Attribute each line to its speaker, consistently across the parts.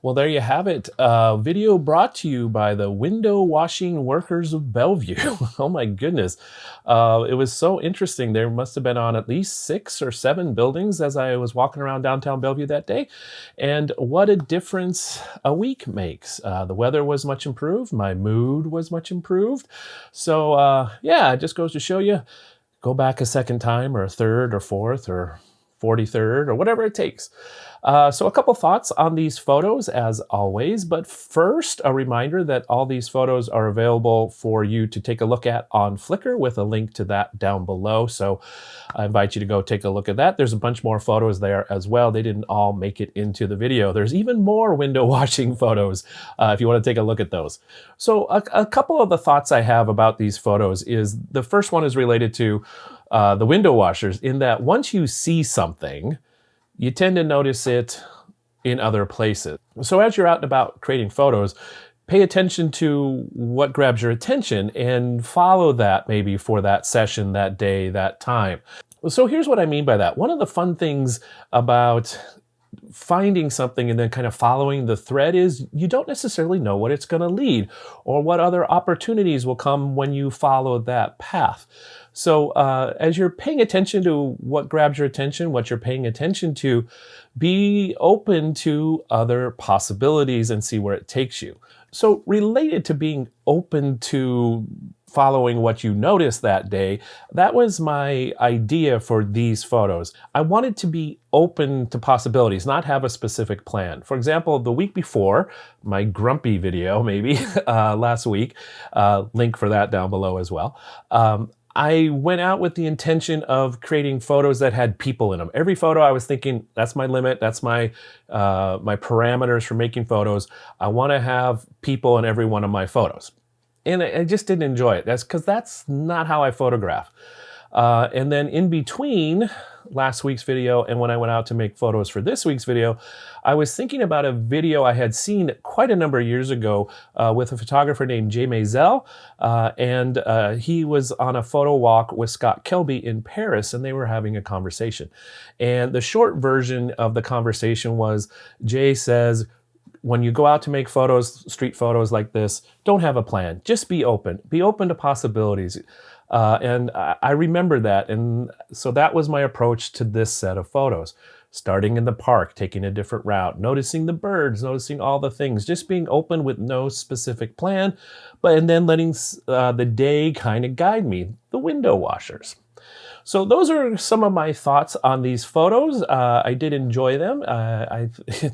Speaker 1: Well, there you have it. Video brought to you by the window washing workers of Bellevue. Oh my goodness. It was so interesting. There must have been on at least 6 or 7 buildings as I was walking around downtown Bellevue that day. And what a difference a week makes. The weather was much improved. My mood was much improved. So yeah, it just goes to show you, go back a second time or a third or fourth or 43rd or whatever it takes. So a couple thoughts on these photos as always, but first a reminder that all these photos are available for you to take a look at on Flickr with a link to that down below. So I invite you to go take a look at that. There's a bunch more photos there as well. They didn't all make it into the video. There's even more window washing photos if you want to take a look at those. So a couple of the thoughts I have about these photos is the first one is related to the window washers, in that once you see something, you tend to notice it in other places. So as you're out and about creating photos, pay attention to what grabs your attention and follow that maybe for that session, that day, that time. So here's what I mean by that. One of the fun things about finding something and then kind of following the thread is you don't necessarily know what it's going to lead or what other opportunities will come when you follow that path. So as you're paying attention to what grabs your attention, what you're paying attention to, be open to other possibilities and see where it takes you. So related to being open to following what you noticed that day, that was my idea for these photos. I wanted to be open to possibilities, not have a specific plan. For example, the week before, my grumpy video maybe, last week, link for that down below as well, I went out with the intention of creating photos that had people in them. Every photo I was thinking, that's my limit, that's my parameters for making photos. I want to have people in every one of my photos. And I just didn't enjoy it. That's because that's not how I photograph. And then in between last week's video and when I went out to make photos for this week's video, I was thinking about a video I had seen quite a number of years ago with a photographer named Jay Maisel. And he was on a photo walk with Scott Kelby in Paris, and they were having a conversation. And the short version of the conversation was, Jay says, when you go out to make photos, street photos like this, don't have a plan. Just be open. Be open to possibilities. And I remember that. And so that was my approach to this set of photos. Starting in the park, taking a different route, noticing the birds, noticing all the things, just being open with no specific plan, and then letting the day kind of guide me, the window washers. So those are some of my thoughts on these photos. I did enjoy them.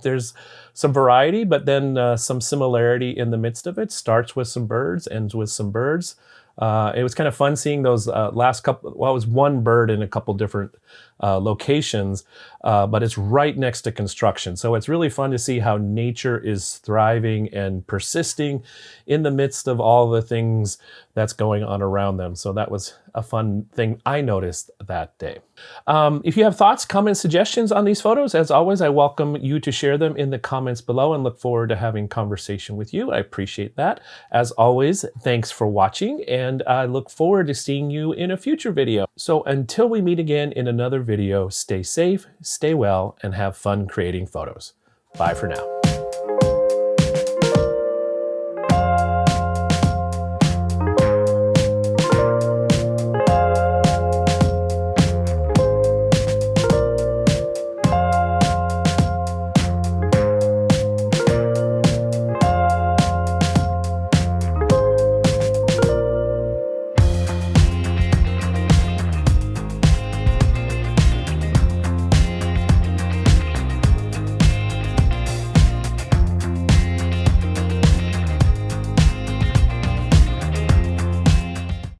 Speaker 1: There's some variety, but then some similarity in the midst of it. Starts with some birds, ends with some birds. It was kind of fun seeing those last couple, well, it was one bird in a couple different locations, but it's right next to construction. So it's really fun to see how nature is thriving and persisting in the midst of all the things that's going on around them. So that was a fun thing I noticed that day. If you have thoughts, comments, suggestions on these photos, as always, I welcome you to share them in the comments below and look forward to having conversation with you. I appreciate that. As always, thanks for watching, and I look forward to seeing you in a future video. So until we meet again in another video, stay safe, stay well, and have fun creating photos. Bye for now.